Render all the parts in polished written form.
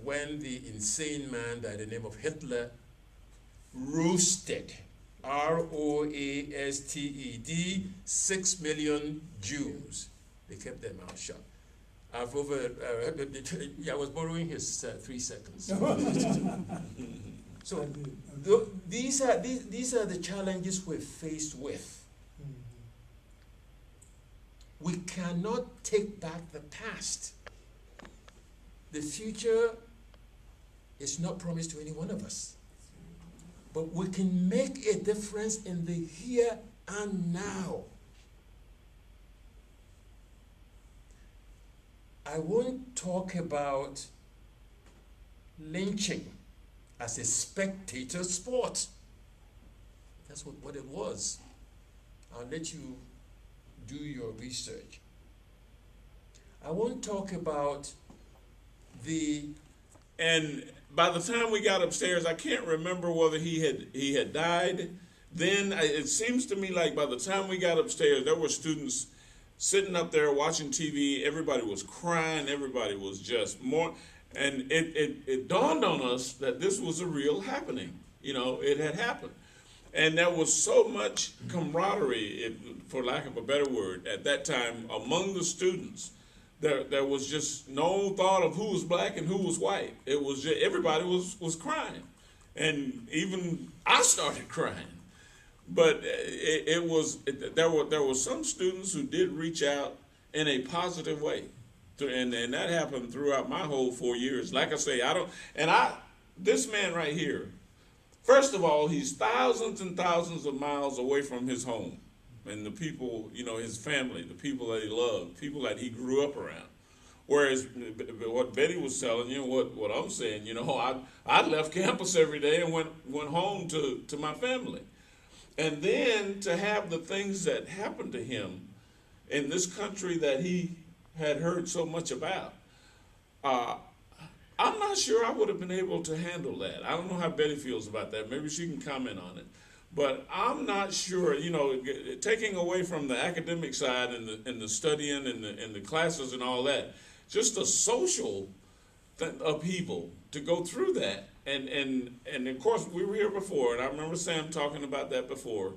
when the insane man by the name of Hitler roasted, Roasted, 6 million Jews. They kept their mouth shut. I was borrowing his 3 seconds. So these are the challenges we're faced with. We cannot take back the past. The future is not promised to any one of us. But we can make a difference in the here and now. I won't talk about lynching as a spectator sport. That's what it was. I'll let you do your research. I won't talk about and by the time we got upstairs, I can't remember whether he had died. Then it seems to me like by the time we got upstairs, there were students sitting up there watching TV. Everybody was crying. Everybody was just more. And it dawned on us that this was a real happening. You know, it had happened. And there was so much camaraderie, for lack of a better word, at that time among the students. There was just no thought of who was black and who was white. It was just, everybody was crying. And even I started crying. But there were some students who did reach out in a positive way. And that happened throughout my whole 4 years. Like I say, this man right here, first of all, he's thousands and thousands of miles away from his home and the people, his family, the people that he loved, people that he grew up around. Whereas what Betty was telling you, what I'm saying, I left campus every day and went home to my family. And then to have the things that happened to him in this country that he had heard so much about, I'm not sure I would have been able to handle that. I don't know how Betty feels about that. Maybe she can comment on it. But I'm not sure, taking away from the academic side and the studying and the classes and all that, just a social upheaval to go through that. And of course, we were here before, and I remember Sam talking about that before.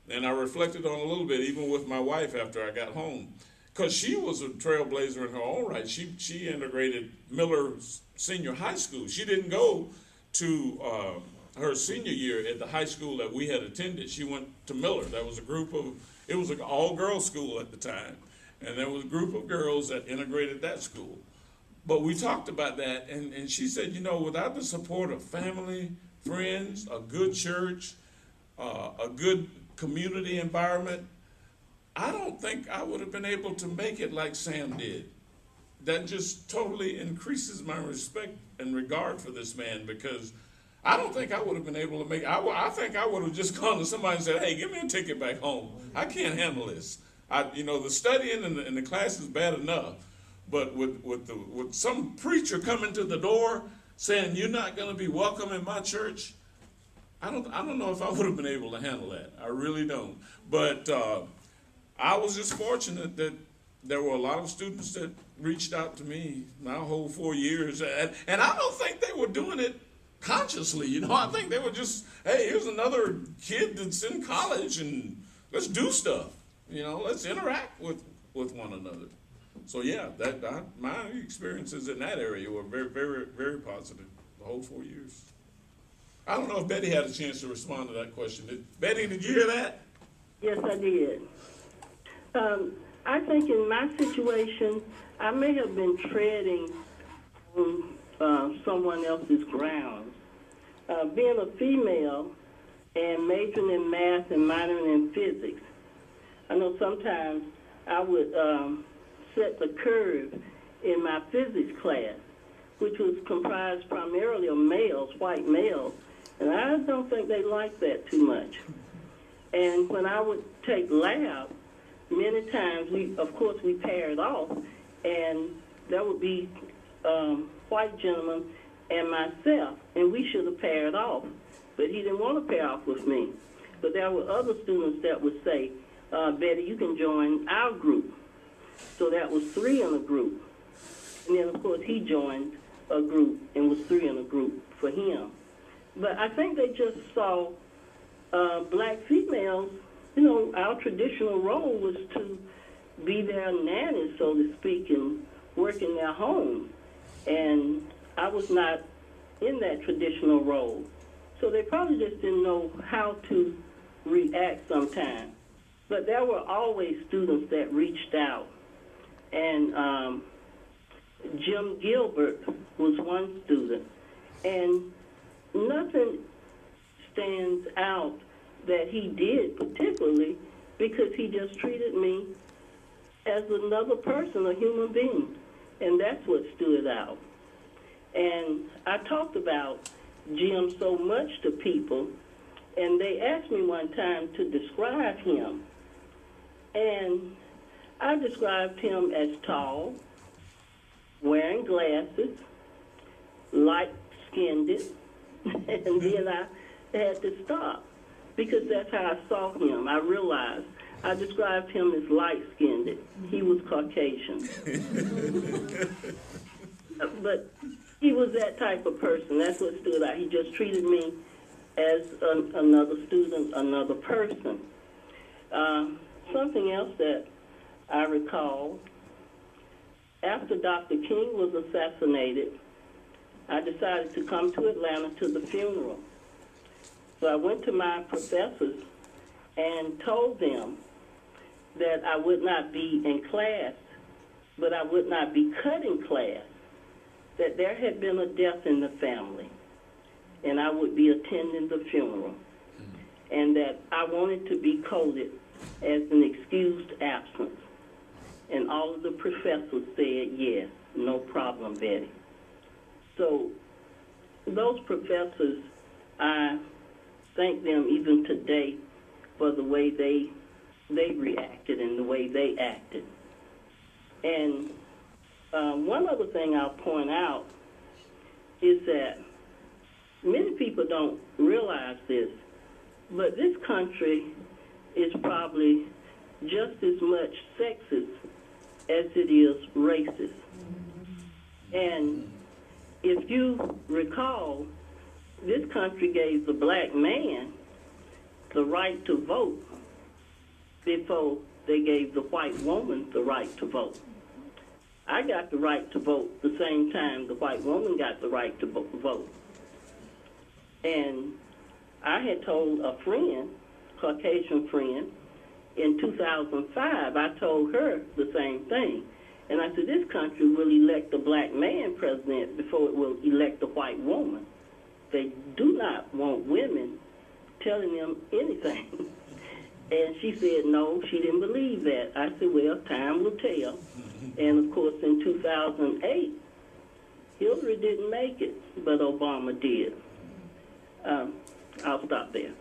And I reflected on a little bit, even with my wife after I got home. Because she was a trailblazer in her own right. She integrated Miller Senior High School. She didn't go to her senior year at the high school that we had attended. She went to Miller. That was it was an all-girls school at the time. And there was a group of girls that integrated that school. But we talked about that, and she said, without the support of family, friends, a good church, a good community environment, I don't think I would have been able to make it like Sam did. That just totally increases my respect and regard for this man, because I don't think I would have been able to make it. I think I would have just gone to somebody and said, hey, give me a ticket back home. I can't handle this. The studying and the class is bad enough, but with some preacher coming to the door saying you're not going to be welcome in my church, I don't know if I would have been able to handle that. I really don't. But I was just fortunate that there were a lot of students that reached out to me my whole 4 years, and I don't think they were doing it consciously. I think they were just, hey, here's another kid that's in college, and let's do stuff. Let's interact with one another. So yeah, my experiences in that area were very, very, very positive the whole 4 years. I don't know if Betty had a chance to respond to that question. Betty, did you hear that? Yes, I did. I think in my situation, I may have been treading on someone else's ground. Being a female and majoring in math and minoring in physics, I know sometimes I would set the curve in my physics class, which was comprised primarily of males, white males, and I don't think they liked that too much. And when I would take lab, many times we paired off, and there would be white gentleman and myself, and we should have paired off, but he didn't want to pair off with me. But there were other students that would say, Betty, you can join our group. So that was 3 in a group. And then, of course, he joined a group and was 3 in a group for him. But I think they just saw black females, you know, our traditional role was to be their nannies, so to speak, and work in their home. And I was not in that traditional role. So they probably just didn't know how to react sometimes. But there were always students that reached out. And Jim Gilbert was one student. And nothing stands out that he did particularly because he just treated me as another person, a human being. And that's what stood out. And I talked about Jim so much to people, and they asked me one time to describe him. And I described him as tall, wearing glasses, light-skinned, and then I had to stop because that's how I saw him. I realized I described him as light-skinned. He was Caucasian. But he was that type of person. That's what stood out. He just treated me as another student, another person. Something else that I recall, after Dr. King was assassinated, I decided to come to Atlanta to the funeral. So I went to my professors and told them that I would not be in class, but I would not be cutting class, that there had been a death in the family, and I would be attending the funeral, and that I wanted to be coded as an excused absence. And all of the professors said, yes, no problem, Betty. So those professors, I thank them even today for the way they reacted and the way they acted. And one other thing I'll point out is that many people don't realize this, but this country is probably just as much sexist as it is racist. And if you recall, this country gave the black man the right to vote before they gave the white woman the right to vote. I got the right to vote the same time the white woman got the right to vote. And I had told a friend, Caucasian friend, in 2005, I told her the same thing. And I said, this country will elect a black man president before it will elect a white woman. They do not want women telling them anything. And she said, no, she didn't believe that. I said, well, time will tell. And, of course, in 2008, Hillary didn't make it, but Obama did. I'll stop there.